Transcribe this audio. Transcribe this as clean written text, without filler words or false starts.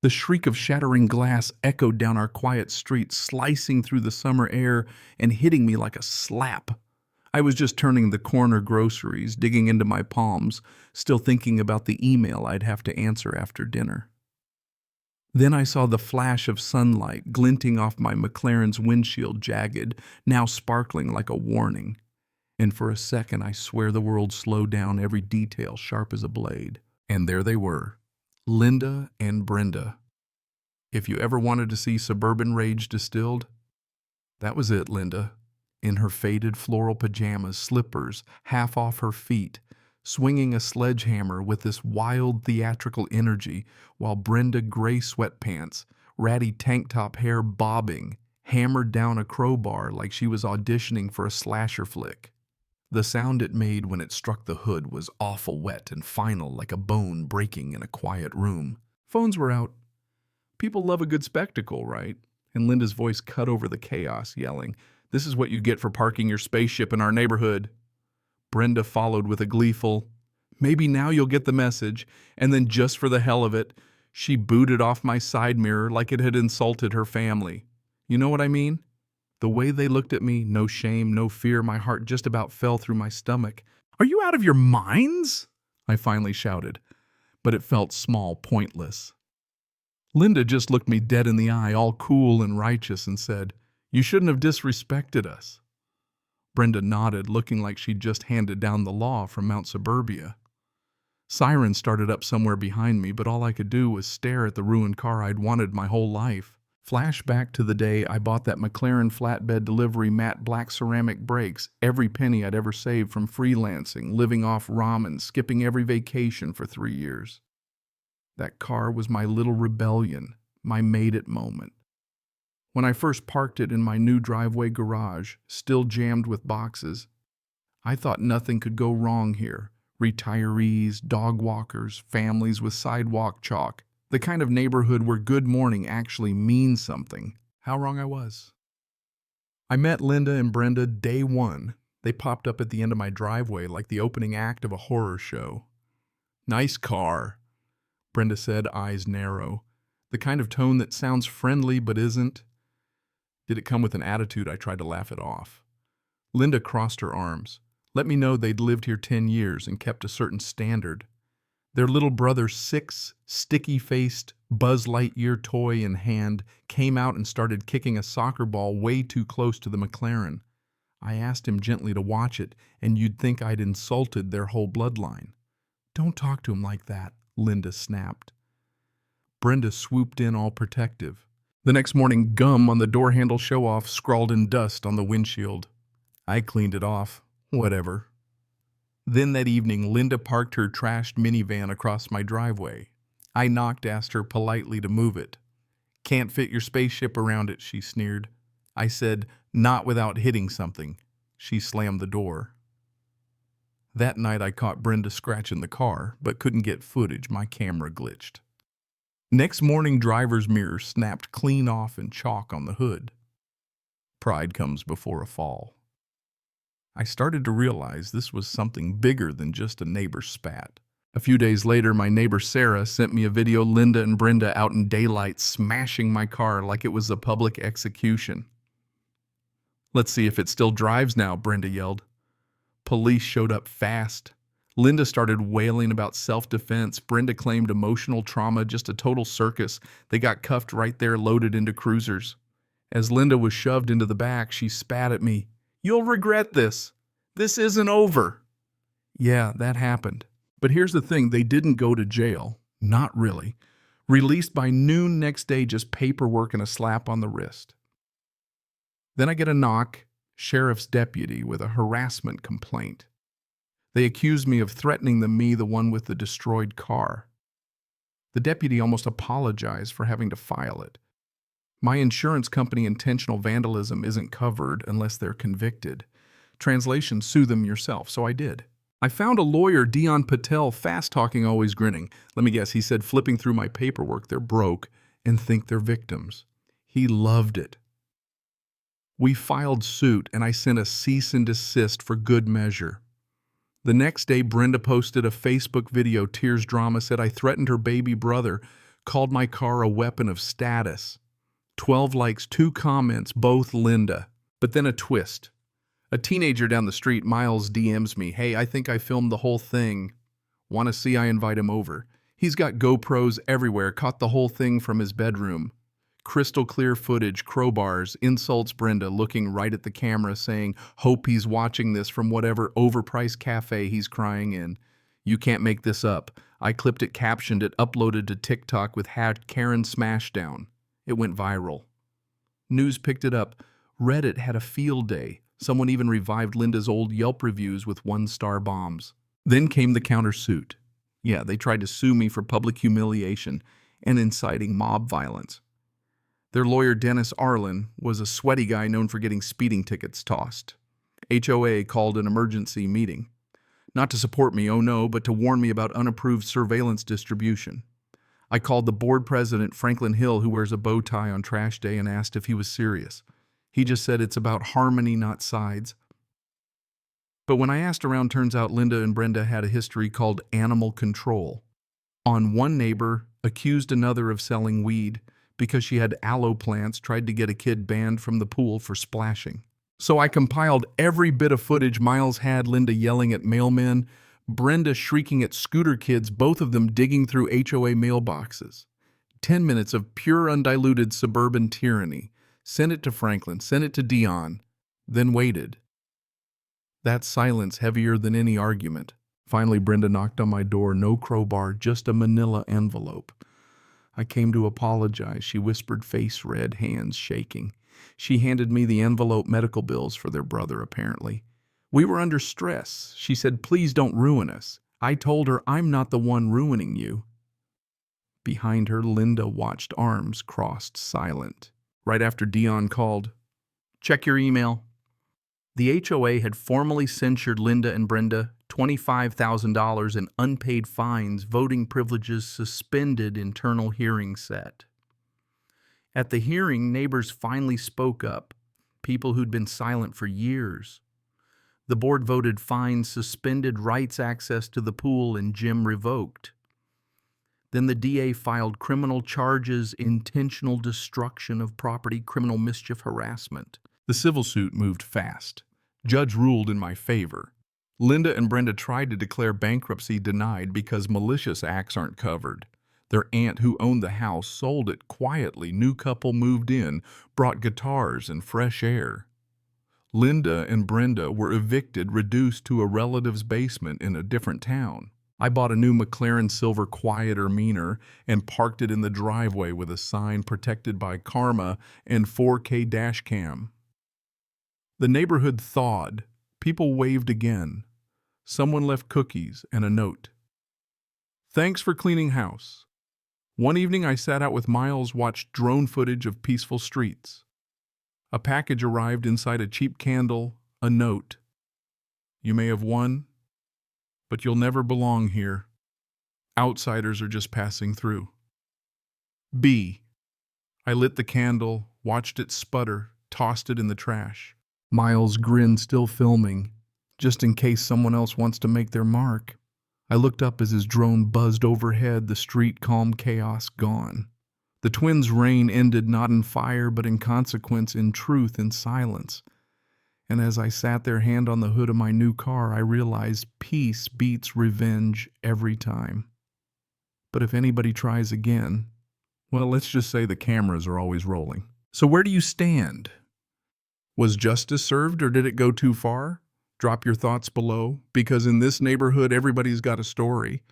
The shriek of shattering glass echoed down our quiet street, slicing through the summer air and hitting me like a slap. I was just turning the corner groceries, digging into my palms, still thinking about the email I'd have to answer after dinner. Then I saw the flash of sunlight glinting off my McLaren's windshield, jagged, now sparkling like a warning. And for a second, I swear the world slowed down, every detail sharp as a blade. And there they were, Linda and Brenda. If you ever wanted to see suburban rage distilled, that was it, Linda. In her faded floral pajamas, slippers half off her feet, swinging a sledgehammer with this wild theatrical energy, while Brenda, gray sweatpants, ratty tank top hair bobbing, hammered down a crowbar like she was auditioning for a slasher flick. The sound it made when it struck the hood was awful wet and final, like a bone breaking in a quiet room. Phones were out. People love a good spectacle, right? And Linda's voice cut over the chaos, yelling, "This is what you get for parking your spaceship in our neighborhood." Brenda followed with a gleeful, "Maybe now you'll get the message," and then just for the hell of it, she booted off my side mirror like it had insulted her family. You know what I mean? The way they looked at me, no shame, no fear, my heart just about fell through my stomach. "Are you out of your minds?" I finally shouted, but it felt small, pointless. Linda just looked me dead in the eye, all cool and righteous, and said, "You shouldn't have disrespected us." Brenda nodded, looking like she'd just handed down the law from Mount Suburbia. Sirens started up somewhere behind me, but all I could do was stare at the ruined car I'd wanted my whole life. Flashback to the day I bought that McLaren flatbed delivery matte black ceramic brakes, every penny I'd ever saved from freelancing, living off ramen, skipping every vacation for 3 years. That car was my little rebellion, my made-it moment. When I first parked it in my new driveway garage, still jammed with boxes, I thought nothing could go wrong here. Retirees, dog walkers, families with sidewalk chalk, the kind of neighborhood where good morning actually means something. How wrong I was. I met Linda and Brenda day one. They popped up at the end of my driveway like the opening act of a horror show. "Nice car," Brenda said, eyes narrow. The kind of tone that sounds friendly but isn't. Did it come with an attitude? I tried to laugh it off. Linda crossed her arms. Let me know they'd lived here 10 years and kept a certain standard. Their little brother, 6, sticky-faced, Buzz Lightyear toy in hand, came out and started kicking a soccer ball way too close to the McLaren. I asked him gently to watch it, and you'd think I'd insulted their whole bloodline. "Don't talk to him like that," Linda snapped. Brenda swooped in all protective. The next morning, "Gum" on the door handle show-off scrawled in dust on the windshield. I cleaned it off. Whatever. Then that evening, Linda parked her trashed minivan across my driveway. I knocked, asked her politely to move it. "Can't fit your spaceship around it," she sneered. I said, "Not without hitting something." She slammed the door. That night I caught Brenda scratching the car, but couldn't get footage. My camera glitched. Next morning, driver's mirror snapped clean off and chalk on the hood. Pride comes before a fall. I started to realize this was something bigger than just a neighbor's spat. A few days later, my neighbor Sarah sent me a video of Linda and Brenda out in daylight smashing my car like it was a public execution. "Let's see if it still drives now," Brenda yelled. Police showed up fast. Linda started wailing about self-defense. Brenda claimed emotional trauma, just a total circus. They got cuffed right there, loaded into cruisers. As Linda was shoved into the back, she spat at me. "You'll regret this. This isn't over." Yeah, that happened. But here's the thing, they didn't go to jail. Not really. Released by noon next day, just paperwork and a slap on the wrist. Then I get a knock, sheriff's deputy with a harassment complaint. They accused me of threatening the one with the destroyed car. The deputy almost apologized for having to file it. My insurance company intentional vandalism isn't covered unless they're convicted. Translation, sue them yourself, so I did. I found a lawyer, Dion Patel, fast-talking, always grinning. Let me guess, he said, flipping through my paperwork, they're broke and think they're victims. He loved it. We filed suit, and I sent a cease and desist for good measure. The next day, Brenda posted a Facebook video, tears drama, said I threatened her baby brother, Called my car a weapon of status. 12 likes, 2 comments, both Linda. But then a twist. A teenager down the street, Miles, DMs me, "Hey, I think I filmed the whole thing. Want to see?" I invite him over. He's got GoPros everywhere, caught the whole thing from his bedroom. Crystal clear footage, crowbars, insults Brenda, looking right at the camera saying, "Hope he's watching this from whatever overpriced cafe he's crying in. You can't make this up." I clipped it, captioned it, uploaded to TikTok with #Karen Smashdown. It went viral. News picked it up. Reddit had a field day. Someone even revived Linda's old Yelp reviews with 1-star bombs. Then came the countersuit. Yeah, they tried to sue me for public humiliation and inciting mob violence. Their lawyer, Dennis Arlen, was a sweaty guy known for getting speeding tickets tossed. HOA called an emergency meeting. Not to support me, oh no, but to warn me about unapproved surveillance distribution. I called the board president, Franklin Hill, who wears a bow tie on trash day, and asked if he was serious. He just said it's about harmony, not sides. But when I asked around, turns out Linda and Brenda had a history called animal control. One neighbor accused another of selling weed because she had aloe plants, tried to get a kid banned from the pool for splashing. So I compiled every bit of footage Miles had: Linda yelling at mailmen, Brenda shrieking at scooter kids, both of them digging through HOA mailboxes. 10 minutes of pure undiluted suburban tyranny. Sent it to Franklin, sent it to Dion, then waited. That silence heavier than any argument. Finally, Brenda knocked on my door, no crowbar, just a manila envelope. I came to apologize, she whispered, face red, hands shaking. She handed me the envelope, medical bills for their brother, apparently. We were under stress. She said, "Please don't ruin us." I told her, "I'm not the one ruining you." Behind her, Linda watched, arms crossed, silent. Right after Dion called, "Check your email." The HOA had formally censured Linda and Brenda, $25,000 in unpaid fines, voting privileges suspended, internal hearing set. At the hearing, neighbors finally spoke up, people who'd been silent for years. The board voted fines suspended, rights access to the pool and gym revoked. Then the DA filed criminal charges, intentional destruction of property, criminal mischief, harassment. The civil suit moved fast. Judge ruled in my favor. Linda and Brenda tried to declare bankruptcy, denied because malicious acts aren't covered. Their aunt, who owned the house, sold it quietly. New couple moved in, brought guitars and fresh air. Linda and Brenda were evicted, reduced to a relative's basement in a different town. I bought a new McLaren silver, quieter, meaner, and parked it in the driveway with a sign protected by Karma and 4K dash cam. The neighborhood thawed. People waved again. Someone left cookies and a note. "Thanks for cleaning house." One evening I sat out with Miles, watched drone footage of peaceful streets. A package arrived inside a cheap candle, a note. "You may have won, but you'll never belong here. Outsiders are just passing through." B. I lit the candle, watched it sputter, tossed it in the trash. Miles grinned, still filming, just in case someone else wants to make their mark. I looked up as his drone buzzed overhead, the street calm, chaos gone. The twins' reign ended not in fire, but in consequence, in truth, in silence. And as I sat there, hand on the hood of my new car, I realized peace beats revenge every time. But if anybody tries again, well, let's just say the cameras are always rolling. So where do you stand? Was justice served, or did it go too far? Drop your thoughts below, because in this neighborhood, everybody's got a story.